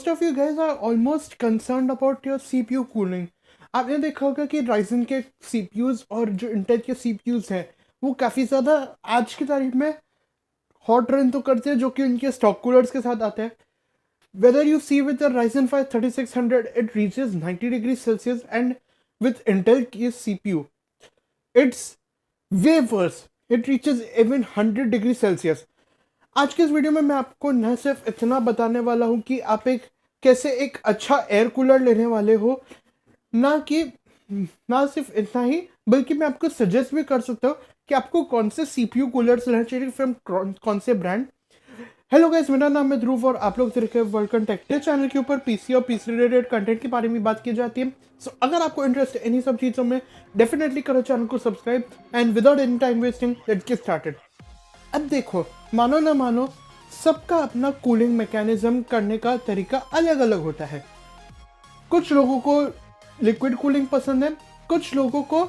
Most of you guys are almost concerned about your CPU cooling. आपने देखा होगा कि राइजन के सीपीयूज और जो इंटेल के सीपीयूज हैं वो काफ़ी ज़्यादा आज की तारीख में हॉट रन तो करते हैं, जो कि उनके स्टॉक कूलर्स के साथ आते हैं। Whether you see with Ryzen 5 3600 it reaches 90 degrees Celsius, and with Intel की CPU it's way worse, it reaches even 100 degrees Celsius। आज के इस वीडियो में मैं आपको न सिर्फ इतना बताने वाला हूँ कि आप कैसे एक अच्छा एयर कूलर लेने वाले हो, ना सिर्फ इतना ही, बल्कि मैं आपको सजेस्ट भी कर सकता हूँ कि आपको कौन से सीपीयू कूलर्स लेना चाहिए फ्रॉम कौन से ब्रांड। हेलो गाइस, मेरा नाम है ध्रुव और आप लोग देख रहे हैं वर्ल्ड टेक चैनल के ऊपर पीसी और पीसी रिलेटेड कंटेंट के बारे में बात की जाती है। सो अगर आपको इंटरेस्ट है इन्हीं सब चीज़ों में, डेफिनेटली करो चैनल को subscribe and without any time wasting let's get started. अब देखो, मानो ना मानो, सबका अपना कूलिंग मैकेनिज्म करने का तरीका अलग अलग होता है। कुछ लोगों को लिक्विड कूलिंग पसंद है, कुछ लोगों को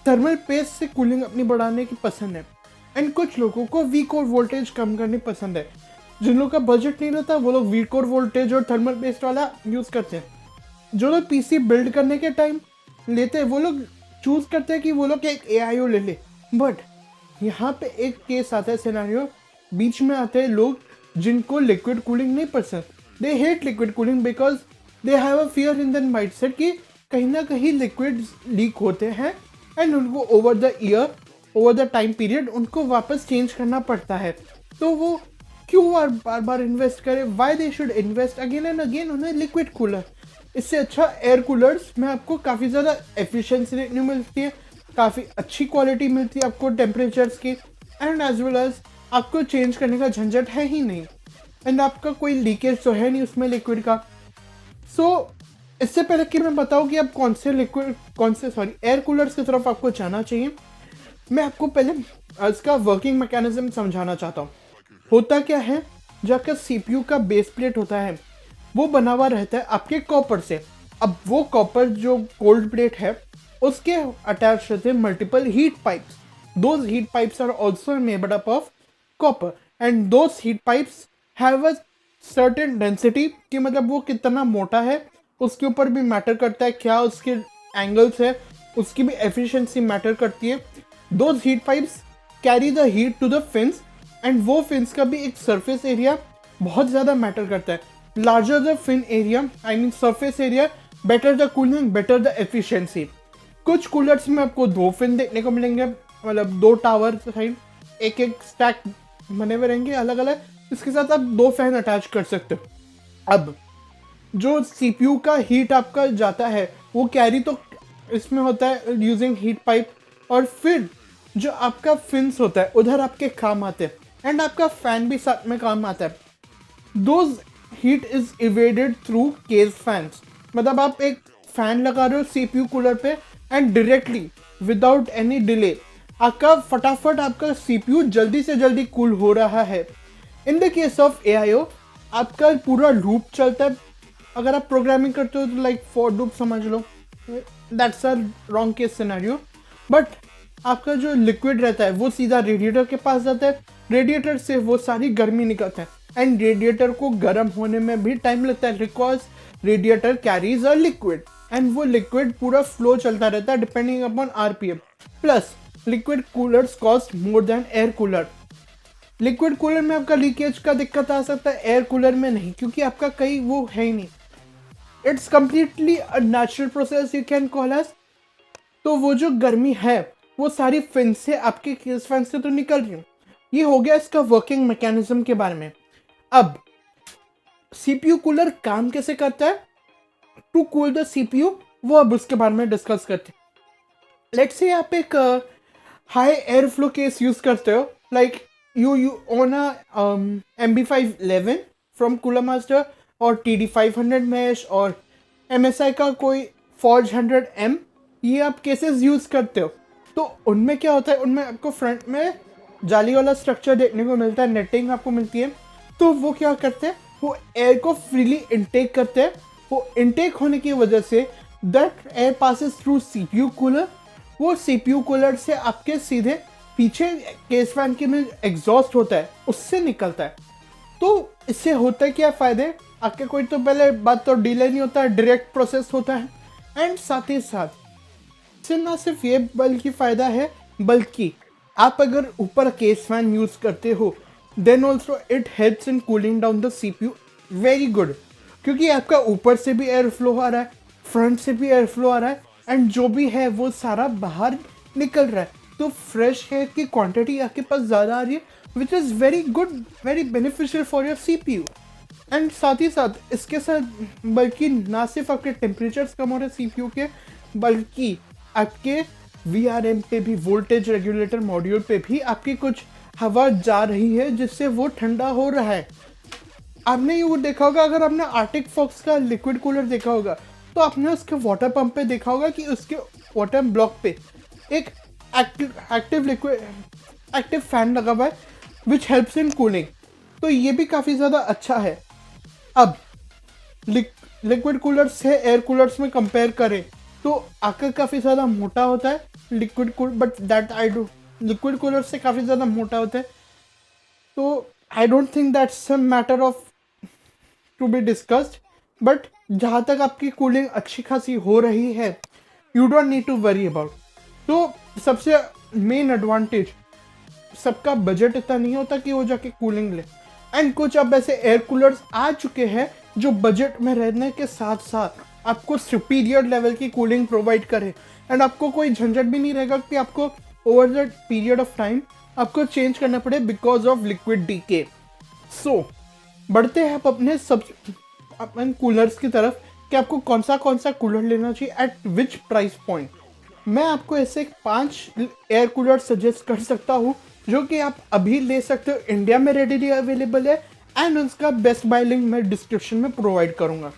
थर्मल पेस्ट से कूलिंग अपनी बढ़ाने की पसंद है, एंड कुछ लोगों को वी कोर वोल्टेज कम करनी पसंद है। जिन लोगों का बजट नहीं रहता वो लोग वी कोर वोल्टेज और थर्मल पेस्ट वाला यूज़ करते हैं। जो लोग पीसी बिल्ड करने के टाइम लेते हैं वो लोग चूज़ करते हैं कि वो लोग एक AIO ले ले। बट यहाँ पे एक केस आता है, सिनेरियो बीच में आते हैं लोग जिनको लिक्विड कूलिंग नहीं पसंद। They hate liquid cooling because they have a fear in the mindset कि कहीं ना कहीं लिक्विड लीक होते हैं एंड उनको ओवर द टाइम पीरियड उनको वापस चेंज करना पड़ता है। तो वो क्यों बार बार इन्वेस्ट करें? Why they should invest again and again उन्हें लिक्विड कूलर। इससे अच्छा एयर कूलर्स में आपको काफ़ी ज़्यादा एफिशिएंसी देखने मिलती है, काफ़ी अच्छी क्वालिटी मिलती है आपको टेम्परेचर्स की, एंड एज वेल एज आपको चेंज करने का झंझट है ही नहीं, एंड आपका कोई लीकेज तो है नहीं उसमें लिक्विड का। सो इससे पहले कि मैं बताऊँ कि आप कौन से एयर कूलर्स की तरफ आपको जाना चाहिए, मैं आपको पहले इसका वर्किंग मैकेनिज्म समझाना चाहता हूँ। होता क्या है, जो आपका CPU का बेस प्लेट होता है वो बना हुआ रहता है आपके कॉपर से। अब वो कॉपर जो कोल्ड प्लेट है उसके अटैच रहते हैं multiple heat pipes. Those heat pipes are also made up of copper and those heat pipes have a certain density, कि मतलब वो कितना मोटा है उसके ऊपर भी मैटर करता है, क्या उसके एंगल्स है उसकी भी एफिशिएंसी मैटर करती है। Those heat pipes carry the heat to the fins, and वो फिन्स का भी एक सरफेस एरिया बहुत ज़्यादा मैटर करता है। Larger the fin area, I mean surface area, better the cooling, better the efficiency. कुछ कूलर्स में आपको 2 फिन देखने को मिलेंगे, मतलब 2 टावर साइड एक स्टैक बने हुए रहेंगे अलग अलग, इसके साथ आप 2 फैन अटैच कर सकते हो। अब जो CPU का हीट आपका जाता है वो कैरी तो इसमें होता है यूजिंग हीट पाइप, और फिर जो आपका फिन्स होता है उधर आपके काम आते हैं, एंड आपका फैन भी साथ में काम आता है। Those heat is evaded through case fans, मतलब आप एक फैन लगा रहे हो CPU कूलर पे and directly without any delay आपका फटाफट आपका CPU जल्दी से जल्दी कूल हो रहा है। In the case of AIO आपका पूरा लूप चलता है। अगर आप प्रोग्रामिंग करते हो तो लाइक फॉर लूप समझ लो, that's a wrong case scenario. But आपका जो लिक्विड रहता है वो सीधा रेडिएटर के पास जाता है, रेडिएटर से वो सारी गर्मी निकलता है, एंड रेडिएटर को गर्म होने में भी टाइम लगता है because radiator carries a liquid, and वो लिक्विड पूरा फ्लो चलता रहता है depending upon RPM। Plus liquid coolers cost more than air cooler. Liquid cooler में आपका लीकेज का दिक्कत आ सकता है, एयर कूलर में नहीं, क्योंकि आपका कहीं वो है ही नहीं। It's completely a natural process you can call as. तो वो जो गर्मी है वो सारी फिन से आपके केस फैन से तो निकल रही है। ये हो गया इसका वर्किंग मैकेनिज्म के बारे में। अब CPU कूलर काम कैसे करता है टू कूल द CPU, वो अब उसके बारे में डिस्कस करते हैं। लेट्स से आप एक high air flow case use करते हो, like you own a MB511 from cooler master और TD500 मैश और MSI का कोई Forge 100M, ये आप केसेस यूज करते हो। तो उनमें क्या होता है, उनमें आपको फ्रंट में जाली वाला स्ट्रक्चर देखने को मिलता है, नेटिंग आपको मिलती है। तो वो क्या करते हैं, वो एयर को फ्रीली इनटेक करते हैं। वो इनटेक होने की वजह say that air passes through CPU cooler, वो CPU कूलर से आपके सीधे पीछे केस फैन के में एग्जॉस्ट होता है उससे निकलता है। तो इससे होता है क्या फ़ायदे, आपके कोई तो पहले बात तो डिले नहीं होता है, डायरेक्ट प्रोसेस होता है। एंड साथ ही साथ इससे ना सिर्फ ये बल्कि फ़ायदा है, बल्कि आप अगर ऊपर केस फैन यूज़ करते हो then also it helps in cooling down the CPU very good, क्योंकि आपका ऊपर से भी एयर फ्लो आ रहा है, फ्रंट से भी एयर फ्लो आ रहा है, एंड जो भी है वो सारा बाहर निकल रहा है, तो फ्रेश एयर की क्वांटिटी आपके पास ज़्यादा आ रही है, which is very good, very beneficial for your CPU। And साथ ही साथ इसके साथ बल्कि ना सिर्फ आपके टेम्परेचर्स कम हो रहे हैं CPU के, बल्कि आपके VRM पे भी, वोल्टेज रेगुलेटर मॉड्यूल पे भी आपकी कुछ हवा जा रही है, जिससे वो ठंडा हो रहा है। आपने ये वो देखा होगा, अगर आपने आर्टिक फॉक्स का लिक्विड कूलर देखा होगा तो आपने उसके वाटर पंप पे देखा होगा कि उसके वाटर ब्लॉक पे एक एक्टिव फैन लगा हुआ है विच हेल्प्स इन कूलिंग, तो ये भी काफ़ी ज़्यादा अच्छा है। अब लिक्विड कूलर से एयर कूलर्स में कंपेयर करें तो आकर काफ़ी ज़्यादा मोटा होता है liquid cooler, but that I do liquid cooler से काफ़ी ज़्यादा मोटा होता है, तो I don't think that's a matter of to be discussed. But जहाँ तक आपकी कूलिंग अच्छी खासी हो रही है, you don't need to worry about. तो सबसे मेन एडवांटेज, सबका बजट इतना नहीं होता कि वो जाके कूलिंग ले, एंड कुछ अब ऐसे एयर कूलर्स आ चुके हैं जो बजट में रहने के साथ साथ आपको सुपीरियर लेवल की कूलिंग प्रोवाइड करे, एंड आपको कोई झंझट भी नहीं रहेगा कि आपको over the period of time आपको चेंज करना पड़े बिकॉज ऑफ लिक्विड डीके। सो बढ़ते हैं आप अपन कूलर्स की तरफ कि आपको कौन सा कूलर लेना चाहिए एट विच प्राइस पॉइंट। मैं आपको ऐसे 5 एयर कूलर सजेस्ट कर सकता हूँ जो कि आप अभी ले सकते हो, इंडिया में रेडीली अवेलेबल है, एंड उसका बेस्ट बाय लिंक मैं डिस्क्रिप्शन में प्रोवाइड करूँगा।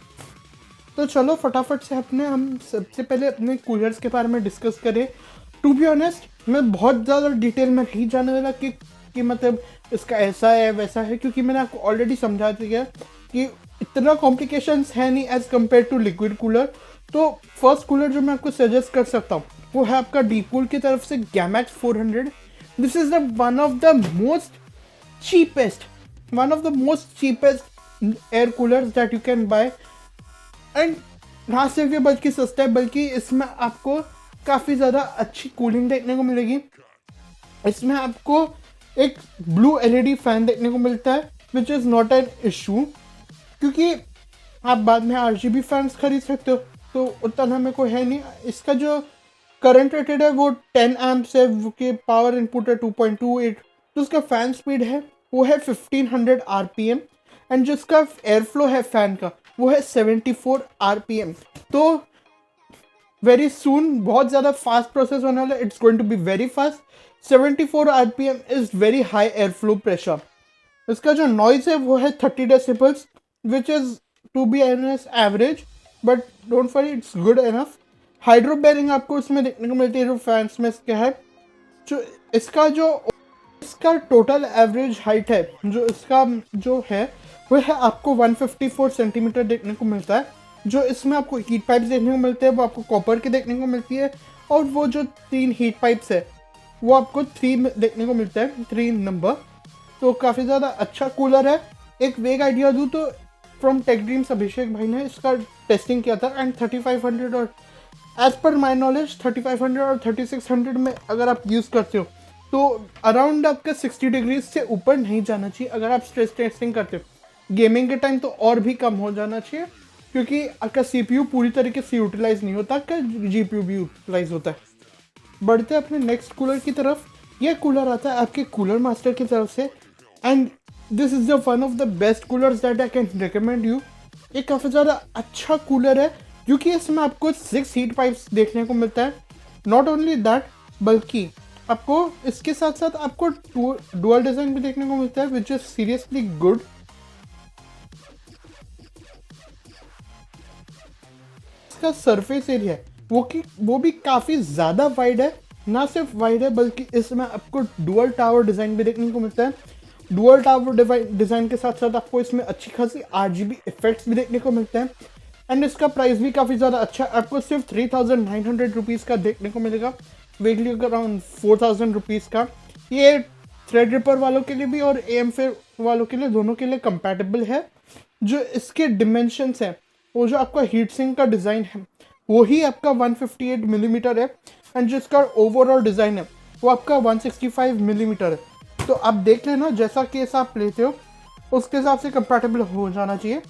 तो चलो फटाफट से हम सबसे पहले अपने कूलर्स के बारे में डिस्कस करें। टू बी ऑनेस्ट मैं बहुत ज़्यादा डिटेल में नहीं जाने वाला कि मतलब इसका ऐसा है वैसा है, क्योंकि मैंने आपको ऑलरेडी समझा दिया कि इतना कॉम्प्लिकेशंस है नहीं as compare to liquid cooler. तो फर्स्ट कूलर जो मैं आपको सजेस्ट कर सकता हूँ वो है आपका डीकूल की तरफ से गैमैक्स 400। This is the one of the most cheapest air coolers that you can buy, and ना सिर्फ ये बल्कि सस्ता है, बल्कि इसमें आपको काफ़ी ज़्यादा अच्छी कूलिंग देखने को मिलेगी। इसमें आपको एक ब्लू LED फैन देखने को मिलता है which is not an issue, क्योंकि आप बाद में RGB फैंस खरीद सकते हो, तो उतना में कोई है नहीं। इसका जो करंट रेटेड है वो 10 एम्प्स है, वो के पावर इनपुट है 2.28, तो उसका फैन स्पीड है वो है 1500 RPM, एंड जिसका एयर फ्लो है फैन का वो है 74 RPM। तो वेरी सून बहुत ज़्यादा फास्ट प्रोसेस होने वाला है, it's going to be very fast. 74 RPM is very high air flow pressure. इसका जो नॉइज़ है वो है 30 decibels which is to be average, but don't worry it's good enough. Hydro bearing आपको इसमें देखने को मिलती है जो फैंस में इसके है। जो इसका टोटल एवरेज हाइट है जो इसका जो है वो है आपको 154 सेंटीमीटर देखने को मिलता है। जो इसमें आपको हीट पाइप्स देखने को मिलते हैं वो आपको कॉपर की देखने को मिलती है, और वो जो 3 हीट पाइप्स है वो आपको 3 देखने को मिलता है, 3 नंबर। तो काफ़ी ज़्यादा अच्छा कूलर है। एक वेग आइडिया दूँ तो फ्रॉम टेक ड्रीम्स अभिषेक भाई ने इसका टेस्टिंग किया था, एंड 3500 और एज पर माई नॉलेज 3500 और 3600 में अगर आप यूज़ करते हो तो अराउंड आपका 60 डिग्री से ऊपर नहीं जाना चाहिए। अगर आप स्ट्रेस टेस्टिंग करते हो गेमिंग के टाइम तो और भी कम हो जाना चाहिए, क्योंकि आपका CPU पूरी तरीके से यूटिलाइज नहीं होता, आपका GPU भी यूटिलाइज होता है। बढ़ते हैं अपने नेक्स्ट कूलर की तरफ। यह कूलर आता है आपके कूलर मास्टर की तरफ से, and this is the one of the best coolers that I can recommend you. ये काफ़ी ज़्यादा अच्छा कूलर है क्योंकि इसमें आपको 6 हीट पाइप्स देखने को मिलता है। नॉट ओनली दैट, बल्कि आपको इसके साथ साथ आपको डुअल डिज़ाइन भी देखने को मिलता है विच इज़ सीरियसली गुड। इसका सरफेस एरिया है वो भी काफ़ी ज़्यादा वाइड है, ना सिर्फ वाइड है बल्कि इसमें आपको डुअल टावर डिज़ाइन भी देखने को मिलता है। डुअल टावर डिज़ाइन के साथ साथ आपको इसमें अच्छी खासी RGB इफेक्ट्स भी देखने को मिलते हैं, एंड इसका प्राइस भी काफ़ी ज़्यादा अच्छा है। आपको सिर्फ 3900 रुपीज़ का देखने को मिलेगा, वीकली अराउंड 4000 रुपीज़ का। ये थ्रेड रिपर वालों के लिए भी और AM फेयर वालों के लिए, दोनों के लिए कंपैटिबल है। जो इसके डिमेंशंस है, वो जो आपका हीट सिंक का डिज़ाइन है वो ही आपका 158 मिलीमीटर है, एंड जो इसका ओवरऑल डिज़ाइन है वो आपका 165 मिलीमीटर है। तो आप देख लेना जैसा केस आप लेते हो उसके हिसाब से कंपैटिबल हो जाना चाहिए।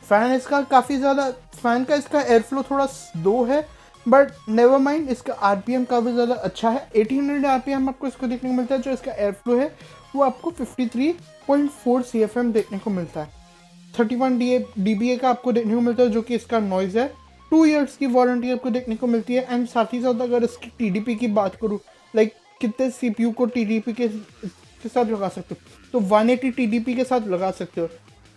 फ़ैन इसका काफ़ी ज़्यादा, फ़ैन का इसका एयर फ्लो थोड़ा स्लो है, बट नेवर माइंड, इसका आरपीएम काफ़ी ज़्यादा अच्छा है। 1800 आरपीएम आपको इसको देखने को मिलता है। जो इसका एयर फ्लो है वो आपको 53.4 CFM देखने को मिलता है। 31 dBA का आपको देखने को मिलता है जो कि इसका नॉइज़ है। 2 ईयर्स की वारंटी आपको देखने को मिलती है। एंड साथ ही साथ अगर इसकी TDP की बात करूँ, लाइक कितने CPU को TDP के साथ लगा सकते हो, तो 180 TDP के साथ लगा सकते हो।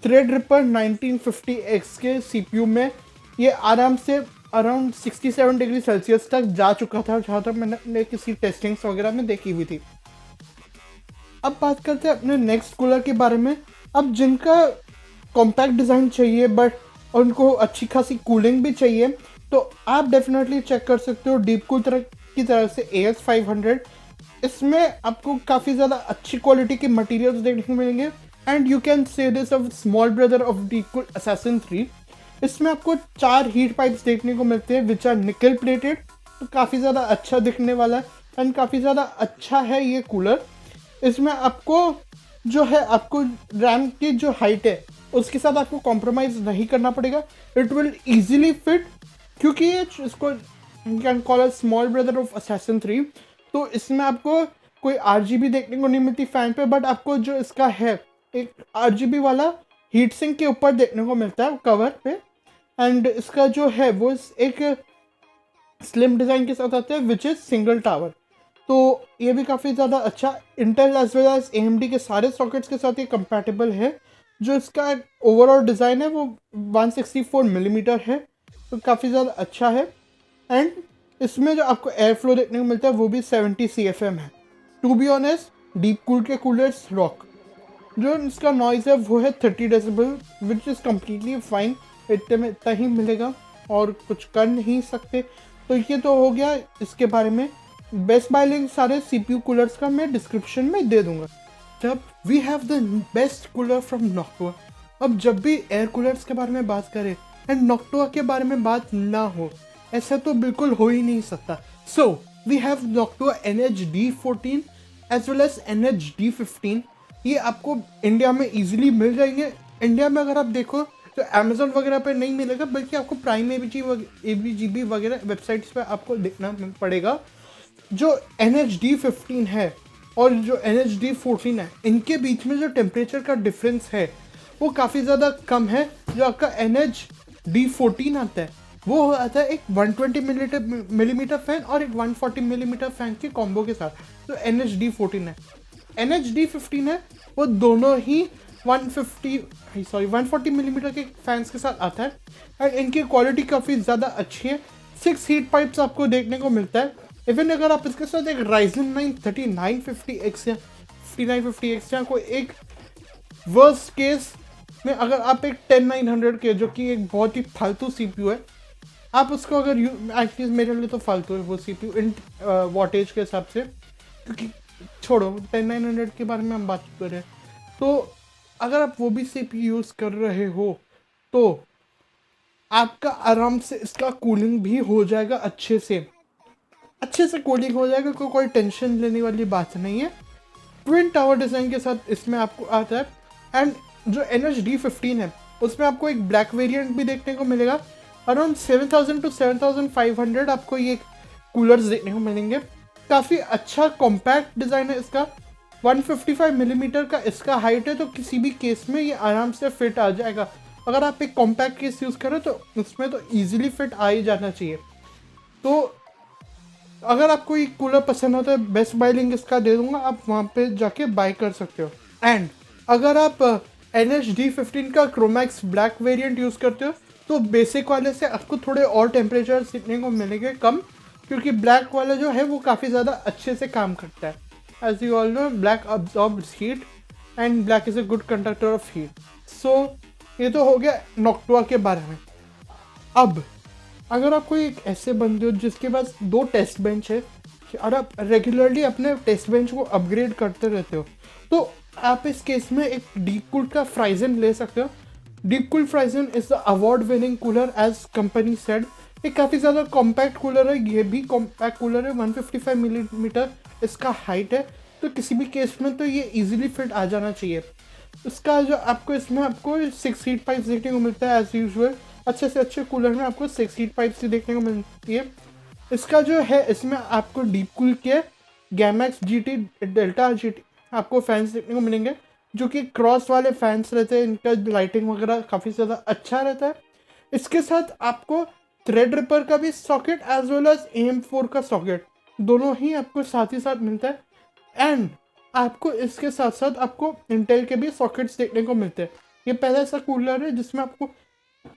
थ्रेडरिपर 1950X के CPU में ये आराम से अराउंड 67 डिग्री सेल्सियस तक जा चुका था, जहाँ तक मैंने किसी टेस्टिंग्स वगैरह में देखी हुई थी। अब बात करते हैं अपने नेक्स्ट कूलर के बारे में। अब जिनका कॉम्पैक्ट डिज़ाइन चाहिए बट उनको अच्छी खासी कूलिंग भी चाहिए, तो आप डेफिनेटली चेक कर सकते हो डीप कूल की तरफ से AS500। इसमें आपको काफ़ी ज़्यादा अच्छी क्वालिटी के मटेरियल्स देखने को मिलेंगे, and you can say this of small brother of deep cool assassin 3। इसमें आपको 4 हीट पाइप्स देखने को मिलते हैं विच आर निकल प्लेटेड, तो काफ़ी ज़्यादा अच्छा दिखने वाला है एंड काफ़ी ज़्यादा अच्छा है ये कूलर। इसमें आपको जो है, आपको रैम की जो हाइट है उसके साथ आपको कॉम्प्रोमाइज़ नहीं करना पड़ेगा। इट विल ईजिली फिट, क्योंकि ये इसको can call a small brother of assassin 3। तो इसमें आपको कोई RGB देखने को नहीं मिलती फ़ैन पे, बट आपको जो इसका है एक RGB वाला हीट सिंक के ऊपर देखने को मिलता है कवर पे। एंड इसका जो है वो एक स्लिम डिज़ाइन के साथ आता है विच इज़ सिंगल टावर। तो ये भी काफ़ी ज़्यादा अच्छा, Intel as well as AMD के सारे सॉकेट्स के साथ ये कंपैटिबल है। जो इसका ओवरऑल डिज़ाइन है वो 164 मिलीमीटर है, तो काफ़ी ज़्यादा अच्छा है। एंड इसमें जो आपको एयर फ्लो देखने को मिलता है वो भी 70 CFM है। To be honest, DeepCool के कूलर्स रॉक। जो इसका नॉइज़ है वो है 30 decibel which is completely fine. इतने में इतना ही मिलेगा और कुछ कर नहीं सकते। तो ये तो हो गया इसके बारे में। बेस्ट बाय लिंक सारे CPU कूलर्स का मैं डिस्क्रिप्शन में दे दूंगा। जब we have the best cooler from Noctua. अब जब भी एयर कूलर्स के बारे में बात करें एंड नॉक्टुआ के बारे में बात ना हो, ऐसा तो बिल्कुल हो ही नहीं सकता। So we have Noctua NH-D14 as well as NH-D15। ये आपको इंडिया में इजीली मिल जाएंगे। इंडिया में अगर आप देखो तो अमेजोन वगैरह पे नहीं मिलेगा, बल्कि आपको प्राइम ABGB वगैरह वेबसाइट्स पे आपको देखना पड़ेगा। जो NH-D15 है और जो NH-D14 है, इनके बीच में जो टेम्परेचर का डिफरेंस है वो काफ़ी ज़्यादा कम है। जो आपका NH-D14 आता है वो आता है एक 120 मिलीमीटर फ़ैन और एक 140 मिलीमीटर फ़ैन के कॉम्बो के साथ। तो NH-D14 है। NH-D15 है वो दोनों ही 140 मिलीमीटर के फैंस के साथ आता है, एंड इनकी क्वालिटी काफ़ी ज़्यादा अच्छी है। 6 हीट पाइप्स आपको देखने को मिलता है। इवन अगर आप इसके साथ एक Ryzen 9 3950X या 5950X या कोई एक वर्स्ट केस में अगर आप एक 10900 के, जो कि एक बहुत ही फालतू CPU है, आप उसको अगर एक्चुअली मेरे लिए तो फालतू है वो CPU इन वॉटेज के हिसाब से, क्योंकि छोड़ो 10900 के बारे में हम बात कर रहे हैं। तो अगर आप वो भी CPU यूज़ कर रहे हो तो आपका आराम से इसका कूलिंग भी हो जाएगा, अच्छे से कूलिंग हो जाएगा। कोई टेंशन लेने वाली बात नहीं है। ट्विन टावर डिज़ाइन के साथ इसमें आपको आता है। एंड जो NH-D15 है उसमें आपको एक ब्लैक वेरिएंट भी देखने को मिलेगा। अराउंड 7000 to 7500 आपको ये कूलर्स देखने को मिलेंगे। काफ़ी अच्छा कॉम्पैक्ट डिज़ाइन है इसका। 155 मिलीमीटर का इसका हाइट है, तो किसी भी केस में ये आराम से फिट आ जाएगा। अगर आप एक कॉम्पैक्ट केस यूज़ करें तो उसमें तो ईजिली फिट आ ही जाना चाहिए। तो अगर आपको ये कूलर पसंद आता है, बेस्ट बाय लिंक इसका दे दूंगा, आप वहाँ पे जाके बाय कर सकते हो। एंड अगर आप NH-D15 का क्रोमैक्स ब्लैक वेरिएंट यूज़ करते हो तो बेसिक वाले से आपको थोड़े और टेम्परेचर सीखने को मिलेंगे कम, क्योंकि ब्लैक वाला जो है वो काफ़ी ज़्यादा अच्छे से काम करता है। As you all know, black absorbs heat and black is a good conductor of heat. So ये तो हो गया नॉक्टुआ के बारे में। अब अगर आप कोई एक ऐसे बंदे हो जिसके पास 2 टेस्ट बेंच है और आप रेगुलरली अपने टेस्ट बेंच को अपग्रेड करते रहते हो, तो आप इस केस में एक डीप कूल्ड का फ्राइजन ले सकते हो Deepcool Frozn is the award winning cooler as company said. ये काफ़ी ज़्यादा कॉम्पैक्ट कूलर है, ये भी कॉम्पैक्ट कूलर है, 155 मिलीमीटर इसका हाइट है, तो किसी भी केस में तो ये इजीली फिट आ जाना चाहिए। इसका जो आपको इसमें आपको 6 हीट पाइप्स देखने को मिलता है एज यूजुअल। अच्छे से अच्छे कूलर में आपको 6 हीट पाइप्स ही देखने को मिलती है। इसका जो है इसमें आपको डीप कूल के गैमैक्स GT डेल्टा GT आपको फैंस देखने को मिलेंगे, जो कि क्रॉस वाले फैंस रहते हैं, इनका लाइटिंग वगैरह काफ़ी ज़्यादा अच्छा रहता है। इसके साथ आपको थ्रेड रिपर का भी socket as well as AM4 का सॉकेट दोनों ही आपको साथ ही साथ मिलता है। एंड आपको इसके साथ साथ आपको इंटेल के भी सॉकेट्स देखने को मिलते हैं। ये पहला ऐसा कूलर है जिसमें आपको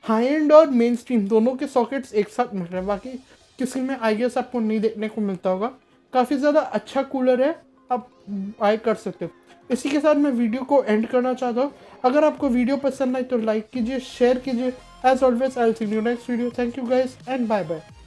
हाई एंड और मेन स्ट्रीम दोनों के सॉकेट्स एक साथ मिल रहे हैं, बाकी किसी में आई गेस आपको नहीं देखने को मिलता होगा। काफ़ी ज़्यादा अच्छा कूलर है, आप बाय कर सकते हो। इसी के साथ मैं वीडियो को एंड करना चाहता हूँ। अगर आपको वीडियो पसंद आई तो लाइक कीजिए, शेयर कीजिए। As always I will see you next video. Thank you guys and bye bye.